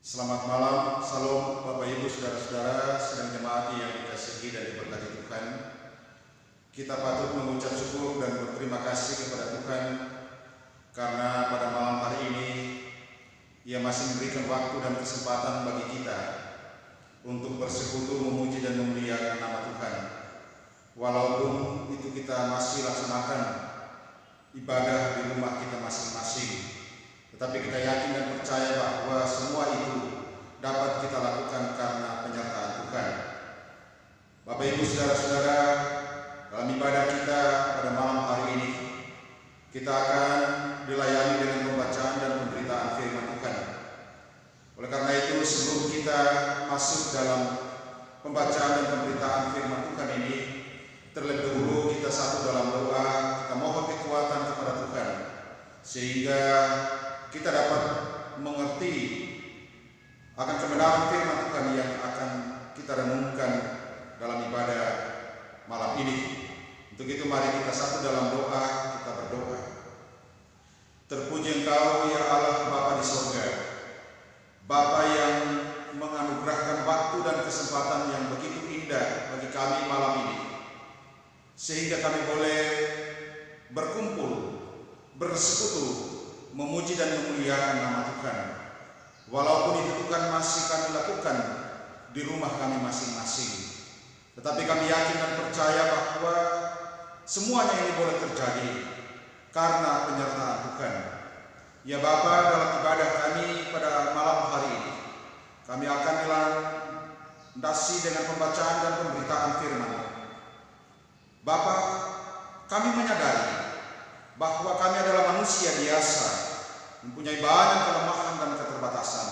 Selamat malam, salam Bapak Ibu Saudara-saudara sedang jemaat yang dikasihi dan diberkati Tuhan. Kita patut mengucap syukur dan berterima kasih kepada Tuhan karena pada malam hari ini Ia masih memberikan waktu dan kesempatan bagi kita untuk bersekutu, memuji dan memuliakan nama Tuhan. Walaupun itu kita masih laksanakan ibadah di rumah kita masing-masing, tetapi kita yakin dan percaya bahwa semua itu dapat kita lakukan karena penyertaan Tuhan. Bapak Ibu Saudara-saudara, dalam ibadah kita pada malam hari ini, kita akan dilayani dengan pembacaan dan pemberitaan firman Tuhan. Oleh karena itu, sebelum kita masuk dalam pembacaan dan pemberitaan firman Tuhan ini, terlebih dahulu kita satu dalam doa, kita mohon kekuatan kepada Tuhan, sehingga kita dapat mengerti akan kebenaran firman Tuhan yang akan kita renungkan dalam ibadah malam ini. Untuk itu mari kita satu dalam doa, kita berdoa. Terpuji Engkau ya Allah Bapa di sorga, Bapa yang menganugerahkan waktu dan kesempatan yang begitu indah bagi kami malam ini, sehingga kami boleh berkumpul, bersekutu, memuji dan memuliakan nama Tuhan. Walaupun itu Tuhan masih kami lakukan di rumah kami masing-masing, tetapi kami yakin dan percaya bahwa semuanya ini boleh terjadi karena penyertaan Tuhan. Ya Bapa, dalam ibadah kami pada malam hari ini, kami akan dilandasi dengan pembacaan dan pemberitaan firman. Bapa, kami menyadari bahwa kami adalah manusia biasa, mempunyai banyak kelemahan dan keterbatasan.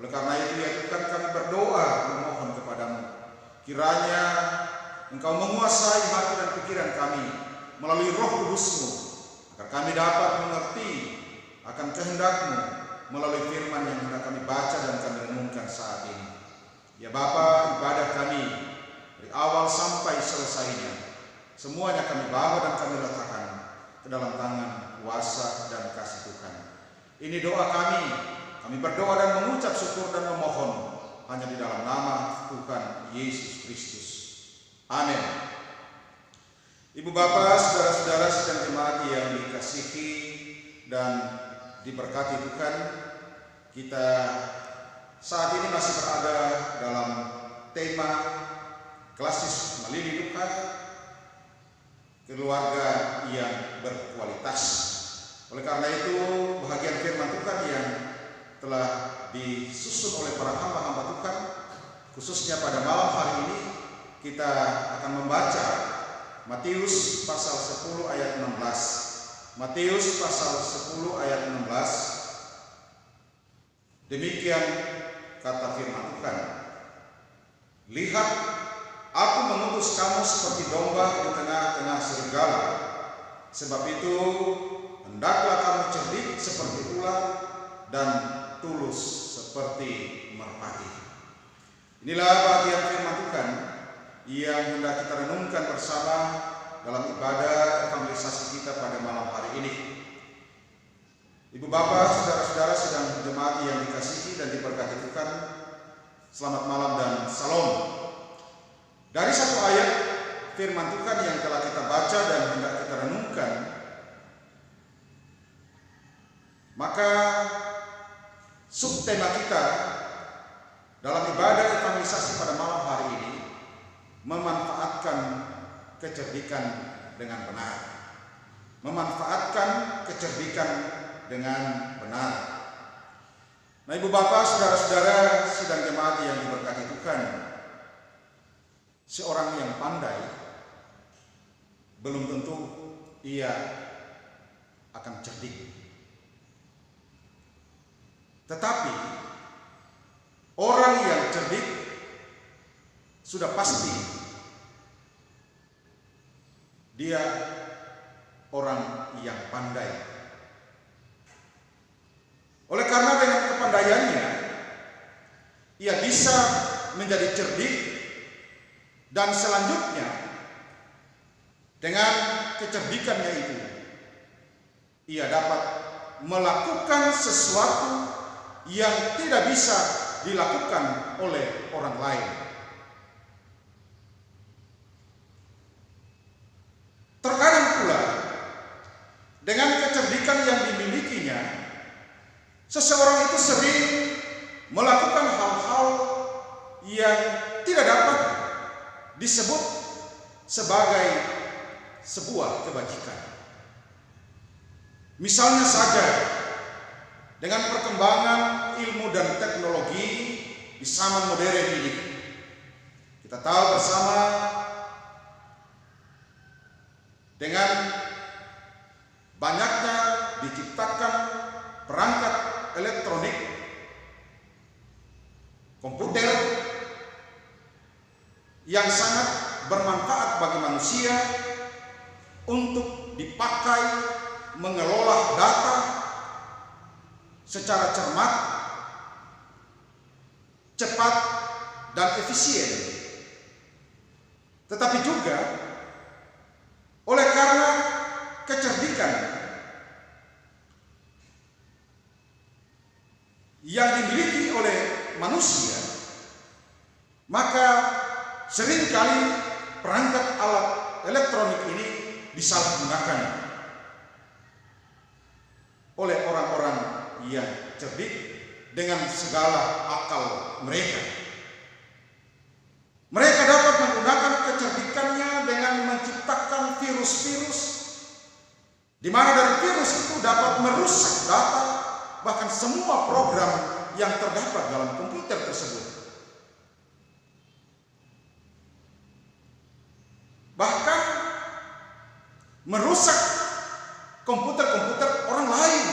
Oleh karena itu ya Tuhan, kami berdoa memohon kepadamu, kiranya Engkau menguasai hati dan pikiran kami melalui Roh Kudus-Mu, agar kami dapat mengerti akan kehendak-Mu melalui firman yang hendak kami baca dan kami renungkan saat ini. Ya Bapa, ibadah kami dari awal sampai selesainya, semuanya kami bawa dan kami letakkan ke dalam tangan kuasa dan kasih Tuhan. Ini doa kami berdoa dan mengucap syukur dan memohon hanya di dalam nama Tuhan Yesus Kristus. Amin. Ibu bapak, saudara-saudara sedang jemaat yang dikasihi dan diberkati Tuhan, kita saat ini masih berada dalam tema klasis melili Tuhan, keluarga yang berkualitas. Oleh karena itu, bahagian firman Tuhan yang telah disusun oleh para hamba-hamba Tuhan, khususnya pada malam hari ini, kita akan membaca Matius pasal 10 ayat 16. Matius pasal 10 ayat 16. Demikian kata firman Tuhan. Lihat, aku mengutus kamu seperti domba di tengah-tengah serigala. Sebab itu, hendaklah kamu cerdik seperti ular dan tulus seperti merpati. Inilah bagian firman Tuhan yang hendak kita renungkan bersama dalam ibadah evangelisasi kita pada malam hari ini. Ibu bapak, saudara-saudara sedang jemaat yang dikasihi dan diberkati Tuhan, selamat malam dan salam. Dari satu ayat firman Tuhan yang telah kita baca dan hendak kita renungkan, maka subtema kita dalam ibadah evangelisasi pada malam hari ini, memanfaatkan kecerdikan dengan benar. Memanfaatkan kecerdikan dengan benar. Nah, ibu bapak, saudara-saudara sidang jemaat yang diberkati Tuhan, seorang yang pandai belum tentu ia akan cerdik. Tetapi orang yang cerdik sudah pasti dia orang yang pandai. Oleh karena dengan kepandaiannya ia bisa menjadi cerdik, dan selanjutnya dengan kecerdikannya itu ia dapat melakukan sesuatu yang tidak bisa dilakukan oleh orang lain. Terkadang pula dengan kecerdikan yang dimilikinya, seseorang itu sering melakukan hal-hal yang tidak dapat disebut sebagai sebuah kebajikan. Misalnya saja dengan perkembangan ilmu dan teknologi di zaman modern ini, kita tahu bersama dengan banyaknya diciptakan perangkat elektronik, komputer yang sangat bermanfaat bagi manusia untuk dipakai mengelola data secara cermat, cepat, dan efisien. Tetapi juga oleh karena kecerdikan yang dimiliki oleh manusia, maka seringkali perangkat alat elektronik ini disalahgunakan oleh orang-orang yang cerdik dengan segala akal mereka. Mereka dapat menggunakan kecerdikannya dengan menciptakan virus-virus, di mana dari virus itu dapat merusak data, bahkan semua program yang terdapat dalam komputer tersebut. Bahkan merusak komputer-komputer orang lain.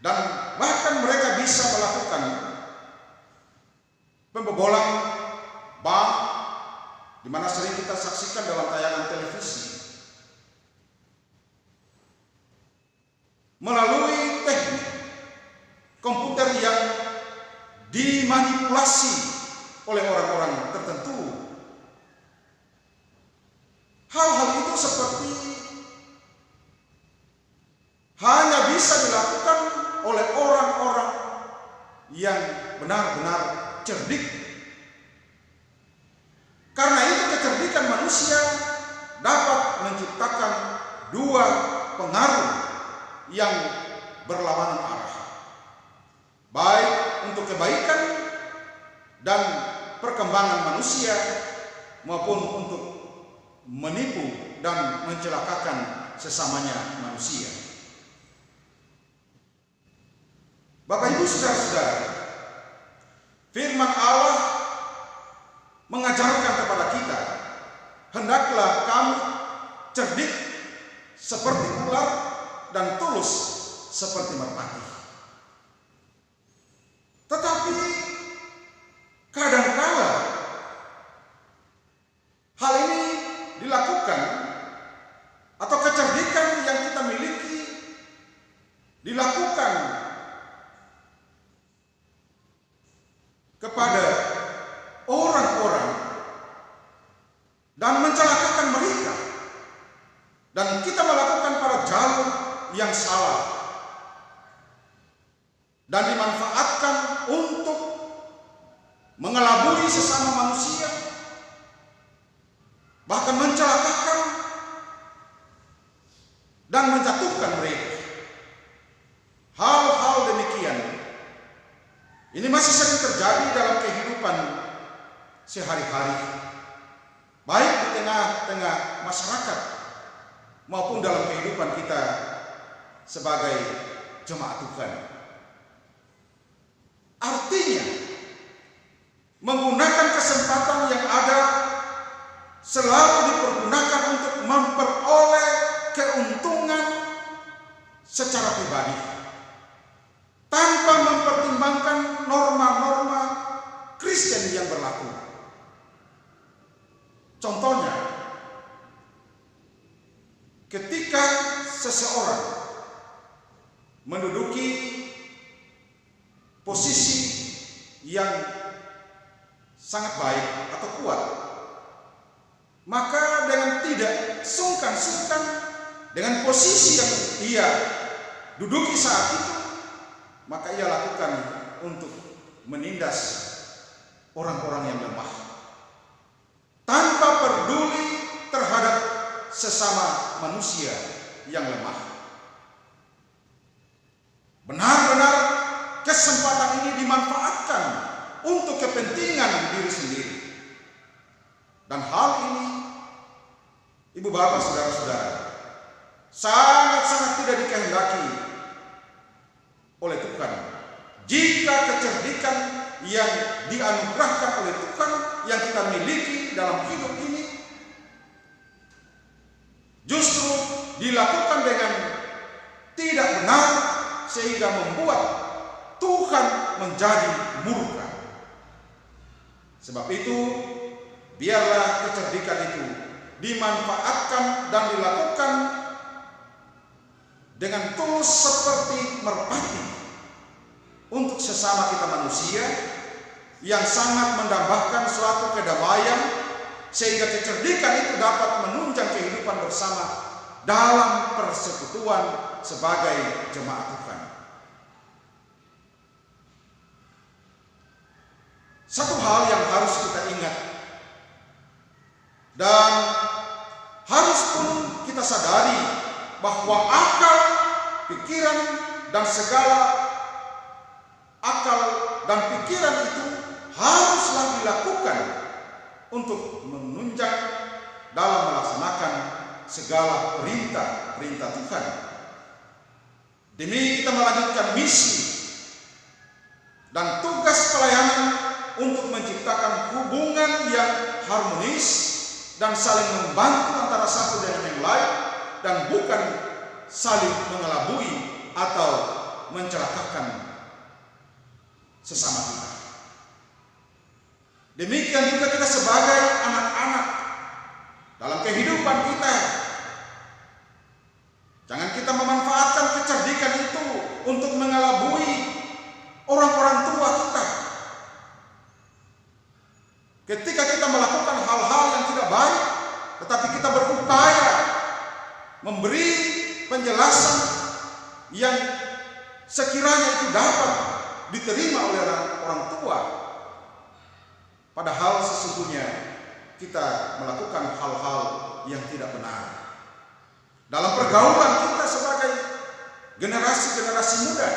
Dan bahkan mereka bisa melakukan pembobolan bank, di mana sering kita saksikan dalam tayangan televisi, melalui teknik komputer yang dimanipulasi oleh orang-orang tertentu. Hal-hal itu seperti hanya bisa dilakukan oleh orang-orang yang benar-benar cerdik. Karena itu kecerdikan manusia dapat menciptakan dua pengaruh yang berlawanan arah, baik untuk kebaikan dan perkembangan manusia maupun untuk menipu dan mencelakakan sesamanya manusia. Bapak Ibu saudara-saudara, firman Allah mengajarkan kepada kita, hendaklah kamu cerdik seperti ular dan tulus seperti merpati. Tetapi kadangkala hal ini dilakukan, atau kecerdikan yang kita miliki dilakukan kepada orang-orang dan mencelakakan mereka, dan kita melakukan pada jalur yang salah dan dimanfaatkan untuk mengelabui sesama manusia, bahkan mencelakakan dan menjatuhkan mereka. Hal-hal demikian ini masih sering terjadi dalam kehidupan sehari-hari, baik di tengah-tengah masyarakat maupun dalam kehidupan kita sebagai jemaat Tuhan. Artinya, menggunakan kesempatan yang ada selalu dipergunakan untuk memperoleh keuntungan secara pribadi, tanpa mempertimbangkan norma-norma Kristen yang berlaku. Contohnya, ketika seseorang menduduki posisi yang sangat baik atau kuat, maka dengan tidak sungkan-sungkan dengan posisi yang ia duduki saat itu, maka ia lakukan untuk menindas orang-orang yang lemah, tanpa peduli terhadap sesama manusia yang lemah. Benar-benar kesempatan ini dimanfaatkan untuk kepentingan diri sendiri. Dan hal ini, ibu bapak, saudara-saudara, sangat-sangat tidak dikehendaki oleh Tuhan. Jika kecerdikan yang dianugerahkan oleh Tuhan yang kita miliki dalam hidup ini justru dilakukan dengan tidak benar, sehingga membuat Tuhan menjadi murka. Sebab itu, biarlah kecerdikan itu dimanfaatkan dan dilakukan dengan tulus seperti merpati untuk sesama kita manusia, yang sangat mendambakan suatu kedamaian, sehingga kecerdikan itu dapat menunjang kehidupan bersama dalam persekutuan sebagai jemaat Tuhan. Satu hal yang harus kita ingat dan harus pun kita sadari, bahwa akal, pikiran, dan segala akal dan pikiran itu haruslah dilakukan untuk menunjang dalam melaksanakan segala perintah-perintah Tuhan, demi kita melanjutkan misi dan tugas pelayanan untuk menciptakan hubungan yang harmonis dan saling membantu antara satu dengan yang lain, dan bukan saling mengelabui atau mencelakakan sesama kita. Demikian juga kita sebagai anak-anak dalam kehidupan kita. Jangan kita memanfaatkan kecerdikan itu untuk mengelabui orang-orang tua kita. Ketika kita melakukan hal-hal yang tidak baik, tetapi kita berupaya memberi penjelasan yang sekiranya itu dapat diterima oleh orang tua, padahal sesungguhnya kita melakukan hal-hal yang tidak benar. Dalam pergaulan kita sebagai generasi-generasi muda,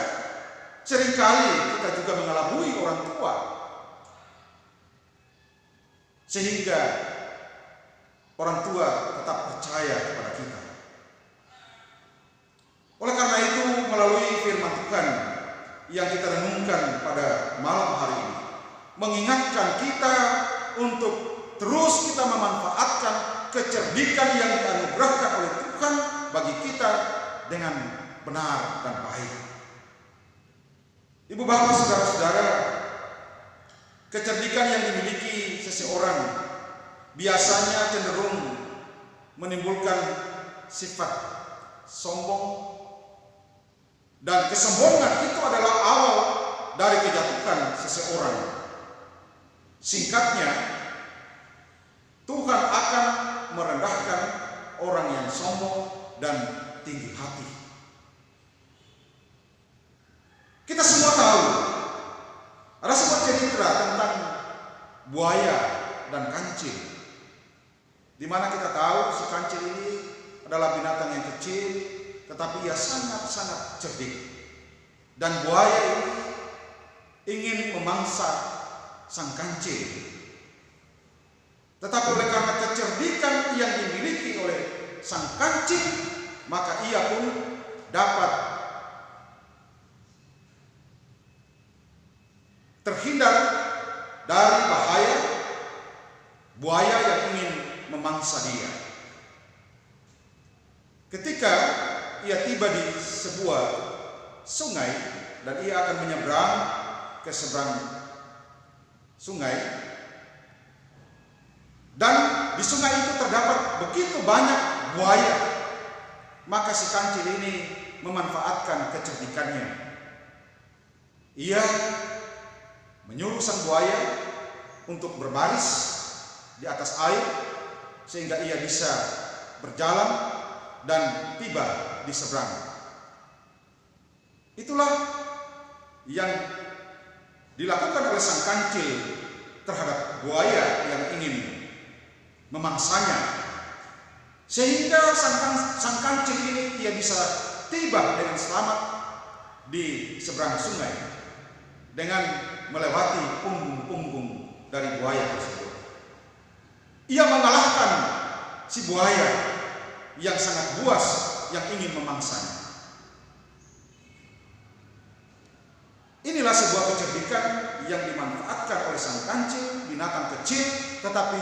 seringkali kita juga mengelabui orang tua, sehingga orang tua tetap percaya kepada kita. Oleh karena itu, melalui firman Tuhan yang kita renungkan pada malam hari ini, mengingatkan kita untuk terus kita memanfaatkan kecerdikan yang dianugerahkan oleh Tuhan bagi kita dengan benar dan baik. Ibu bapak, saudara-saudara, kecerdikan yang dimiliki seseorang biasanya cenderung menimbulkan sifat sombong, dan kesombongan itu adalah awal dari kejatuhan seseorang. Singkatnya, Tuhan akan merendahkan orang yang sombong dan tinggi hati. Kita semua tahu ada sebuah cerita tentang buaya dan kancil, di mana kita tahu si kancil ini adalah binatang yang kecil, tetapi ia sangat-sangat cerdik. Dan buaya ini ingin memangsa sang kancil. Tetapi oleh karena kecerdikan yang dimiliki oleh sang kancil, maka ia pun dapat terhindar dari bahaya buaya yang ingin memangsa dia. Ketika ia tiba di sebuah sungai dan ia akan menyeberang ke seberang sungai, dan di sungai itu terdapat begitu banyak buaya, maka si kancil ini memanfaatkan kecerdikannya. Ia menyuruh sang buaya untuk berbaris di atas air sehingga ia bisa berjalan dan tiba di seberang. Itulah yang dilakukan oleh sang kancil terhadap buaya yang ingin memangsanya, sehingga sang kancil ini ia bisa tiba dengan selamat di seberang sungai dengan melewati punggung-punggung dari buaya tersebut. Ia mengalahkan si buaya yang sangat buas yang ingin memangsanya. Inilah sebuah kecerdikan yang dimanfaatkan oleh sang kancil, binatang kecil tetapi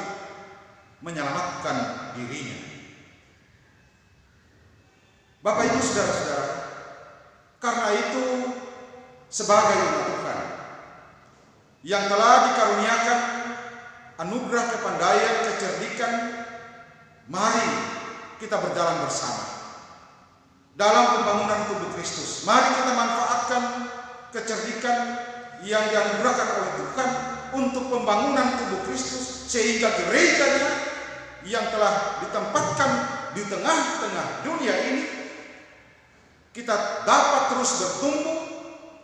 menyelamatkan dirinya. Bapak Ibu saudara-saudara, karena itu sebagai umat Tuhan yang telah dikaruniakan anugerah kepandaian, kecerdikan, mari kita berjalan bersama dalam pembangunan tubuh Kristus. Mari kita manfaatkan kecerdikan yang dianugerahkan oleh Tuhan untuk pembangunan tubuh Kristus, sehingga gerejanya yang telah ditempatkan di tengah-tengah dunia ini kita dapat terus bertumbuh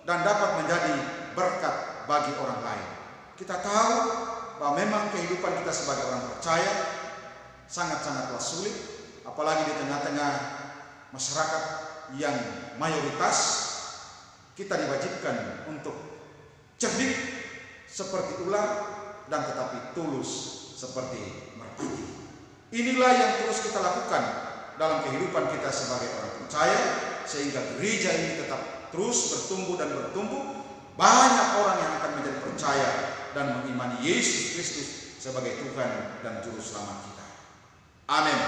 dan dapat menjadi berkat bagi orang lain. Kita tahu bahwa memang kehidupan kita sebagai orang percaya sangat-sangatlah sulit, apalagi di tengah-tengah masyarakat yang mayoritas. Kita diwajibkan untuk cerdik seperti ular dan tetapi tulus seperti merpati. Inilah yang terus kita lakukan dalam kehidupan kita sebagai orang percaya, sehingga gereja ini tetap terus bertumbuh dan bertumbuh. Banyak orang yang akan menjadi percaya dan mengimani Yesus Kristus sebagai Tuhan dan Juru Selamat kita. Amin.